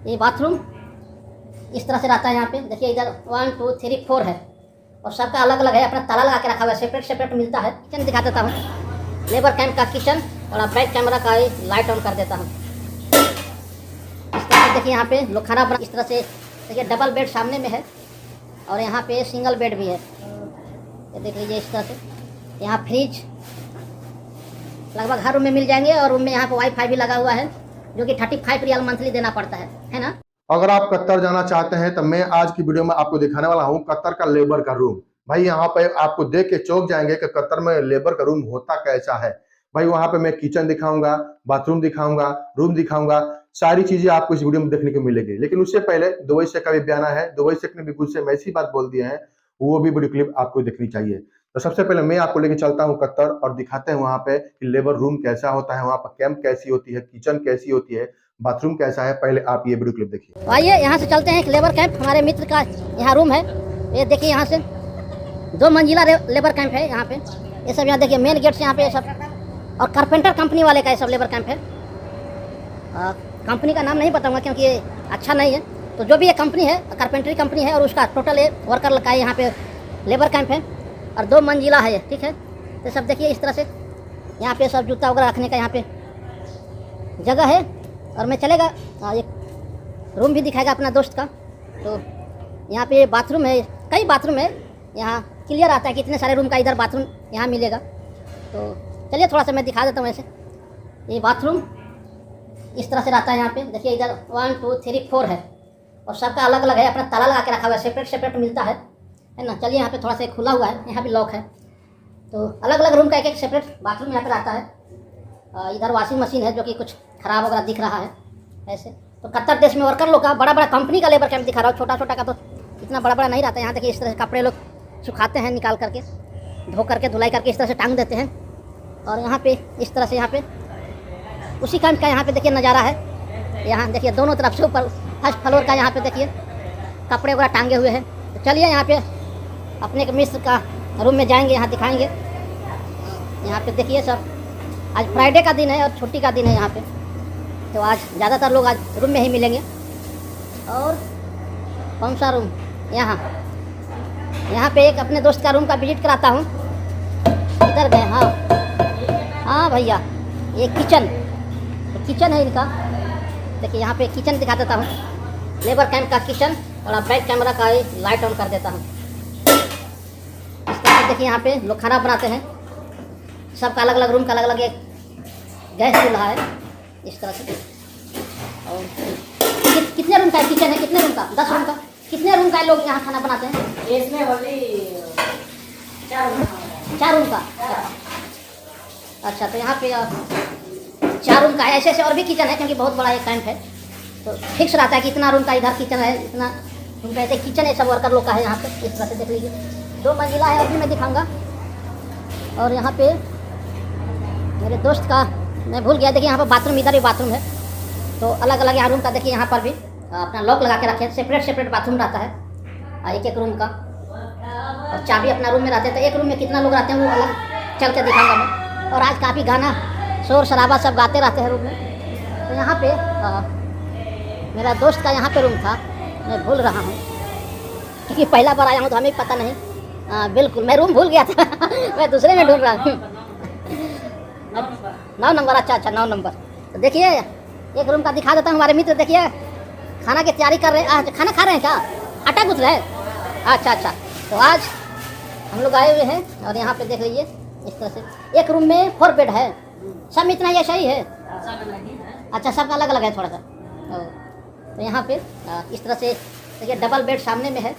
ये बाथरूम इस तरह से रहता है। यहाँ पे देखिए इधर 1 2 3 4 है और सबका अलग अलग है, अपना ताला लगा के रखा हुआ है, सेपरेट सेपरेट मिलता है। किचन दिखा देता हूँ, लेबर कैंप का किचन, और बैक कैमरा का लाइट ऑन कर देता हूँ। इस तरह से देखिए यहाँ पे लोग खाना बना, इस तरह से देखिए डबल बेड सामने में है और यहाँ पे सिंगल बेड भी है, ये देख लीजिए इस तरह से। यहाँ फ्रिज लगभग हर रूम में मिल जाएंगे और रूम में यहाँ पे वाईफाई भी लगा हुआ है जो कि 35 रियाल मंथली देना पड़ता है ना। अगर आप कतर जाना चाहते हैं तो मैं आज की वीडियो में आपको दिखाने वाला हूं कतर का लेबर का रूम। भाई यहाँ पे आपको देख के चौंक जाएंगे कि कतर में लेबर का रूम होता कैसा है। भाई वहां पे मैं किचन दिखाऊंगा, बाथरूम दिखाऊंगा, रूम दिखाऊंगा, सारी चीजें आपको इस वीडियो में देखने को मिलेगी। लेकिन उससे पहले दुबई शेख का भी बयान है, दुबई शेख ने भी कुछ से ऐसी बात बोल दिया है, वो भी वीडियो क्लिप आपको देखनी चाहिए। तो सबसे पहले मैं आपको लेके चलता हूँ कतर और दिखाते हैं वहां पे कि लेबर रूम कैसा होता है, वहां पर कैंप कैसी होती है, किचन कैसी होती है, बाथरूम कैसा है। पहले आप ये वीडियो क्लिप देखिए। आइए यहाँ से चलते हैं एक लेबर कैंप, हमारे मित्र का यहाँ रूम है। ये देखिए यहाँ से 2 मंजिला लेबर कैंप है यहाँ पे। ये सब यहाँ देखिए मेन गेट से यहाँ पे सब, और कारपेंटर कंपनी वाले का ये सब लेबर कैंप है। कंपनी का नाम नहीं बताऊंगा क्योंकि ये अच्छा नहीं है। तो जो भी ये कंपनी है कारपेंटरी कंपनी है और उसका टोटल ये वर्कर का यहाँ पे लेबर कैंप है और 2 मंजिला है ये, ठीक है। तो सब देखिए इस तरह से यहाँ पे सब जूता वगैरह रखने का यहाँ पे जगह है। और मैं चलेगा एक रूम भी दिखाएगा अपना दोस्त का। तो यहाँ पे बाथरूम है, कई बाथरूम है, यहाँ क्लियर आता है कितने सारे रूम का इधर बाथरूम यहाँ मिलेगा। तो चलिए थोड़ा सा मैं दिखा देता हूँ ऐसे। ये बाथरूम इस तरह से रहता है। यहाँ पे देखिए इधर 1 2 3 4 है और सबका अलग अलग है, अपना ताला लगा के रखा हुआ है, सेपरेट सेपरेट मिलता है ना। चलिए यहाँ पे थोड़ा सा खुला हुआ है, यहाँ भी लॉक है। तो अलग अलग रूम का एक एक सेपरेट बाथरूम यहाँ पे रहता है। इधर वॉशिंग मशीन है जो कि कुछ खराब वगैरह दिख रहा है ऐसे। तो कतर देश में वर्कर लोग का बड़ा बड़ा कंपनी का लेबर कैंप दिखा रहा हूँ, छोटा छोटा का तो इतना बड़ा बड़ा नहीं रहता है। यहाँ देखिए इस तरह से कपड़े लोग सुखाते हैं, निकाल करके धो करके धुलाई करके इस तरह से टांग देते हैं। और यहाँ पे इस तरह से यहाँ पे उसी कैंप का यहाँ पे देखिए नज़ारा है। यहाँ देखिए दोनों तरफ से ऊपर फर्स्ट फ्लोर का यहाँ पे देखिए कपड़े वगैरह टांगे हुए हैं। तो चलिए यहाँ पे अपने मिस्र का रूम में जाएंगे, यहाँ दिखाएंगे। यहाँ पे देखिए सब, आज फ्राइडे का दिन है और छुट्टी का दिन है यहाँ पे, तो आज ज़्यादातर लोग आज रूम में ही मिलेंगे। और कौन सा रूम, यहाँ पे एक अपने दोस्त का रूम का विजिट कराता हूँ। इधर गए, हाँ भैया, ये किचन है इनका। देखिए यहाँ पे किचन दिखा देता हूँ, लेबर कैंप का किचन, और बैक कैमरा का लाइट ऑन कर देता हूँ। इस तरह से देखिए यहाँ पे लोग खाना बनाते हैं, सबका अलग अलग रूम का अलग अलग एक गैस चूल्हा है इस तरह से। और कितने रूम का है किचन है, कितने रूम का, 10 रूम का, कितने रूम का लोग यहाँ खाना बनाते हैं? इसमें होली 4 रूम का। अच्छा, तो यहाँ पे 4 रूम का है। ऐसे ऐसे और भी किचन है क्योंकि बहुत बड़ा एक कैंप है, तो फिक्स रहता है कि इतना रूम का इधर किचन है, इतना रूम का ऐसे किचन है। सब वर्कर लोग का है यहाँ पे इस तरह से, देख लीजिए 2 मंजिला है, अभी मैं दिखाऊंगा। और यहाँ पे मेरे दोस्त का मैं भूल गया, देखिए यहाँ पर बाथरूम, इधर भी बाथरूम है। तो अलग अलग यहाँ रूम का देखिए, यहाँ पर भी अपना लॉक लगा के रखे, सेपरेट सेपरेट बाथरूम रहता है एक एक रूम का, और चाबी अपना रूम में रहते हैं। तो एक रूम में कितना लोग रहते हैं वो अलग चल के दिखाऊंगा मैं। और आज काफ़ी गाना शोर शराबा सब गाते रहते हैं रूम में। तो यहाँ पे मेरा दोस्त का यहाँ पे रूम था, मैं भूल रहा हूँ क्योंकि पहला बार आया हूँ तो हमें पता नहीं। बिल्कुल मैं रूम भूल गया था मैं दूसरे में ढूंढ रहा हूँ। 9 नंबर, अच्छा 9 नंबर। तो देखिए एक रूम का दिखा देता हूँ। हमारे मित्र देखिए खाना की तैयारी कर रहे हैं। खाना खा रहे हैं क्या, आटा गूंथ रहे हैं? अच्छा। तो आज हम लोग आए हुए हैं और यहाँ पे देख लीजिए इस तरह से एक रूम में 4 बेड है। सब इतना ये सही है? अच्छा, सबका अलग अलग है थोड़ा सा। तो यहाँ पे इस तरह से देखिए डबल बेड सामने में है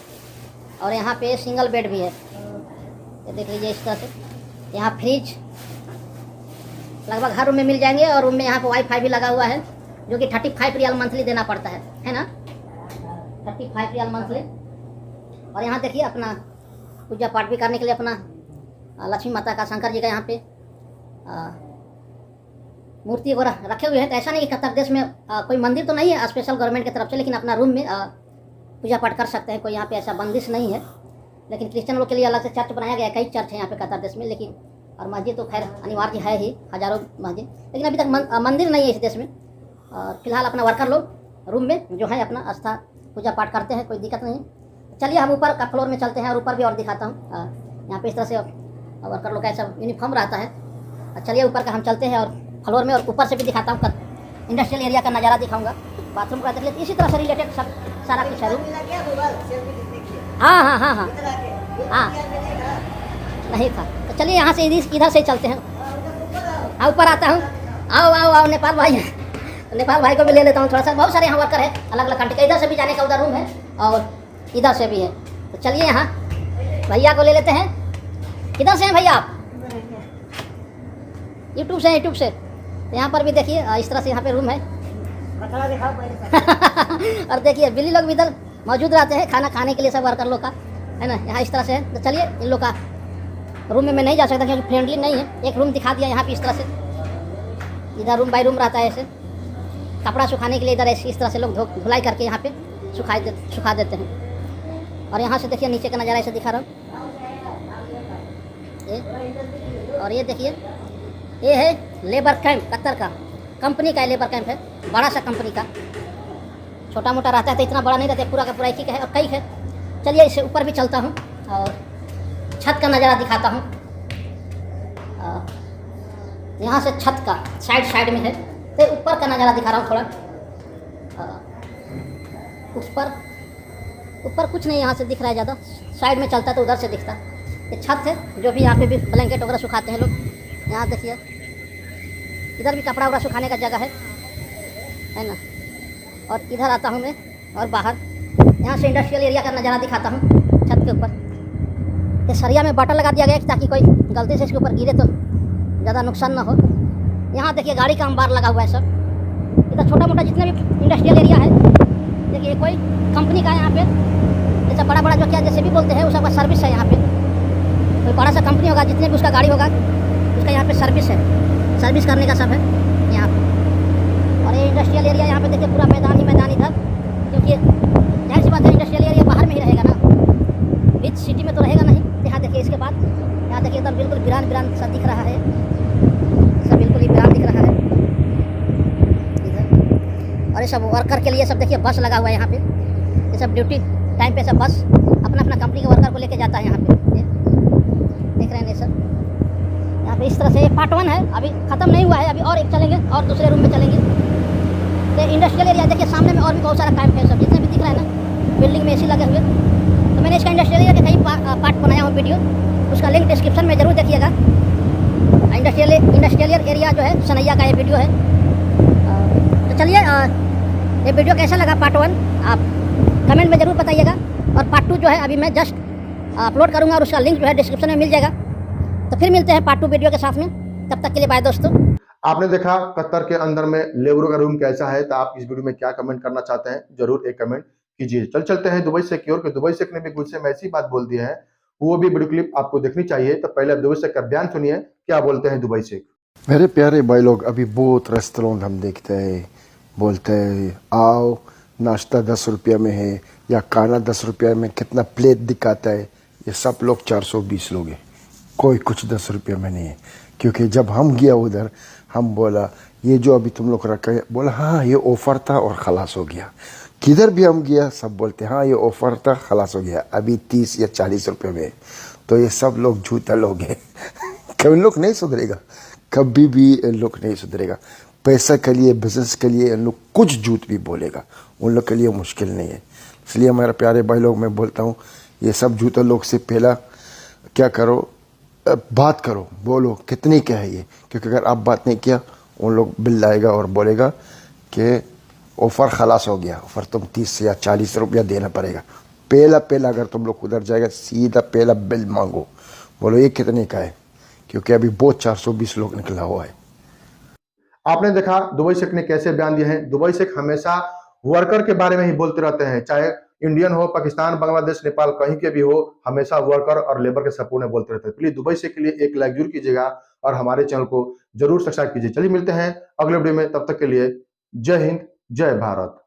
और यहाँ पे सिंगल बेड भी है, ये देख लीजिए इस तरह से। यहाँ फ्रिज लगभग हर रूम में मिल जाएंगे और रूम में यहाँ पे वाईफाई भी लगा हुआ है जो कि 35 रियाल मंथली देना पड़ता है ना, 35 रियाल मंथली। और यहाँ देखिए अपना पूजा पाठ भी करने के लिए अपना लक्ष्मी माता का, शंकर जी का यहाँ पे मूर्ति वगैरह रखे हुए हैं। तो ऐसा नहीं कि कतर देश में कोई मंदिर तो नहीं है स्पेशल गवर्नमेंट की तरफ से, लेकिन अपना रूम में पूजा पाठ कर सकते हैं, कोई यहाँ पे ऐसा बंदिश नहीं है। लेकिन क्रिश्चियन लोग के लिए अलग से चर्च बनाया गया है, कई चर्च है यहाँ पे कतर देश में। लेकिन और मस्जिद तो खैर अनिवार्य है ही, हज़ारों मस्जिद, लेकिन अभी तक मंदिर नहीं है इस देश में। और फिलहाल अपना वर्कर लोग रूम में जो है अपना आस्था पूजा पाठ करते हैं, कोई दिक्कत नहीं। चलिए हम ऊपर का फ्लोर में चलते हैं और ऊपर भी और दिखाता हूँ। यहाँ पे इस तरह से वर्कर लोग का ऐसा यूनिफॉर्म रहता है। चलिए ऊपर का हम चलते हैं और फ्लोर में, और ऊपर से भी दिखाता हूँ, इंडस्ट्रियल एरिया का नज़ारा दिखाऊंगा, बाथरूम का देख लेते, इसी तरह से रिलेटेड सब सारा कुछ है। हाँ हाँ हाँ हाँ हाँ, नहीं था। तो चलिए यहाँ से इधर से चलते हैं। हाँ ऊपर आता हूँ। आओ आओ आओ, नेपाल भाई, नेपाल भाई को भी ले लेता हूँ थोड़ा सा। बहुत सारे यहाँ वर्कर है अलग अलग कंट्री का, इधर से भी जाने का उधर रूम है और इधर से भी है। तो चलिए यहाँ भैया को ले लेते हैं। किधर से हैं भैया आप? यूट्यूब से, यूट्यूब से। तो यहाँ पर भी देखिए इस तरह से यहाँ पे रूम है। और देखिए बिल्ली लोग भी इधर मौजूद रहते हैं खाना खाने के लिए, सब वर्कर लोग का है ना, यहाँ इस तरह से है। तो चलिए इन लोग का रूम में मैं नहीं जा सकता क्योंकि फ्रेंडली नहीं है। एक रूम दिखा दिया यहाँ पे इस तरह से, इधर रूम बाई रूम रहता है ऐसे। कपड़ा सुखाने के लिए इधर इस तरह से लोग धुलाई करके यहाँ पे सुखा देते हैं। और यहाँ से देखिए नीचे का नज़ारा ऐसे दिखा रहा हूँ। और ये देखिए ये है लेबर कैंप, कतर का कंपनी का लेबर कैंप है, बड़ा सा कंपनी का। छोटा मोटा रहता है तो इतना बड़ा नहीं रहता है, पूरा का पूरा एक ही का है और कई है। चलिए इससे ऊपर भी चलता हूँ और छत का नज़ारा दिखाता हूँ। यहाँ से छत का साइड में है, तो ऊपर का नज़ारा दिखा रहा हूँ थोड़ा। ऊपर कुछ नहीं यहाँ से दिख रहा है ज़्यादा, साइड में चलता है तो उधर से दिखता। ये छत है जो भी यहाँ पे भी ब्लैंकेट वगैरह सुखाते हैं लोग। यहाँ देखिए इधर भी कपड़ा वगैरह सुखाने का जगह है ना। और इधर आता हूँ मैं और बाहर यहाँ से इंडस्ट्रियल एरिया का नज़ारा दिखाता हूँ। छत के ऊपर ये सरिया में बटन लगा दिया गया है ताकि कोई गलती से इसके ऊपर गिरे तो ज़्यादा नुकसान ना हो। यहाँ देखिए गाड़ी का अंबार लगा हुआ है सब। इधर छोटा मोटा जितने भी इंडस्ट्रियल एरिया है, देखिए कोई कंपनी का है यहाँ पे, जैसा बड़ा बड़ा जो क्या जैसे भी बोलते हैं वो सबका सर्विस है यहाँ पे। कोई बड़ा सा कंपनी होगा, जितने भी उसका गाड़ी होगा उसका यहाँ पे सर्विस है, सर्विस करने का सब है यहाँ पे। और ये इंडस्ट्रियल एरिया यहाँ पे देखिए पूरा मैदान ही मैदान इधर, क्योंकि जाहिर सी बात है इंडस्ट्रियल एरिया बाहर में ही रहेगा ना, बीच सिटी में तो रहेगा नहीं। यहाँ देखिए इसके बाद यहाँ देखिए एकदम बिल्कुल वीरान सा दिख रहा है, सब बिल्कुल ही वीरान दिख रहा है इधर। और ये सब वर्कर के लिए सब देखिए बस लगा हुआ है यहाँ पे, ये सब ड्यूटी टाइम पे सब बस अपना अपना कंपनी के वर्कर को लेके जाता है यहाँ पे। देख रहे हैं ये सब यहाँ पे इस तरह से। पार्ट 1 है, अभी ख़त्म नहीं हुआ है, अभी और एक चलेंगे और दूसरे रूम में चलेंगे। तो इंडस्ट्रियल एरिया देखिए सामने में और भी बहुत सारा कैंप है, सब जितने भी दिख रहा है ना, बिल्डिंग में एसी लगे हुए। तो मैंने इसका इंडस्ट्रियल एरिया के कई पार्ट बनाया हूँ वीडियो, उसका लिंक डिस्क्रिप्शन में ज़रूर देखिएगा। इंडस्ट्रियल एरिया जो है सनैया का ये वीडियो है। तो चलिए ये वीडियो कैसा लगा पार्ट 1 आप कमेंट में ज़रूर बताइएगा। और पार्ट 2 जो है अभी मैं जस्ट अपलोड करूँगा और उसका लिंक जो है डिस्क्रिप्शन में मिल जाएगा। तो फिर मिलते हैं पार्ट 2 वीडियो के साथ में, तब तक के लिए बाय दोस्तों। आपने देखा कतर के अंदर में लेबर का रूम कैसा है, तो आप इस वीडियो में क्या कमेंट करना चाहते हैं जरूर एक कमेंट कीजिए। चलते हैं दुबई शेख की ओर। दुबई शेख ने भी कुछ से ऐसी बात बोल दी है, वो भी वीडियो क्लिप आपको देखनी चाहिए। तो पहले आप दुबई शेख का बयान सुनिए, क्या बोलते हैं दुबई शेख। मेरे प्यारे भाई लोग, अभी बहुत रेस्टोरेंट हम देखते हैं, बोलते हैं आओ नाश्ता 10 रुपया में है या खाना 10 रुपया में, कितना प्लेट दिखाता है। ये सब लोग 420 लोग हैं, कोई कुछ 10 रुपया में नहीं है। क्योंकि जब हम गया उधर, हम बोला ये जो अभी तुम लोग रखा है, बोला हाँ ये ऑफर था और खलास हो गया। किधर भी हम गया सब बोलते हाँ ये ऑफर था खलास हो गया, अभी 30 या 40 रुपये में। तो ये सब लोग झूठा लोग हैं। कभी लोग नहीं सुधरेगा, कभी भी इन लोग नहीं सुधरेगा। पैसा के लिए, बिजनेस के लिए इन लोग कुछ झूठ भी बोलेगा, उन लोग के लिए मुश्किल नहीं है। इसलिए हमारे प्यारे भाई लोग, मैं बोलता हूँ ये सब झूठे लोग से पहला क्या करो, बात करो, बोलो कितनी क्या है ये। क्योंकि अगर आप बात नहीं किया, उन लोग बिल लाएगा और बोलेगा कि ऑफ़र खलास हो गया, ऑफ़र तुम 30 या 40 रुपया देना पड़ेगा। पहला अगर तुम लोग उधर जाएगा, सीधा पहला बिल मांगो, बोलो ये कितने का है। क्योंकि अभी बहुत 420 लोग निकला हुआ है। आपने देखा दुबई शेख ने कैसे बयान दिए हैं। दुबई शेख हमेशा वर्कर के बारे में ही बोलते रहते हैं, चाहे इंडियन हो, पाकिस्तान, बांग्लादेश, नेपाल, कहीं के भी हो, हमेशा वर्कर और लेबर के सपोर्ट में बोलते रहते हैं। प्लीज दुबई शेख के लिए एक लाइक जरूर कीजिएगा और हमारे चैनल को जरूर सब्सक्राइब कीजिए। चलिए मिलते हैं अगले वीडियो में, तब तक के लिए जय हिंद, जय भारत।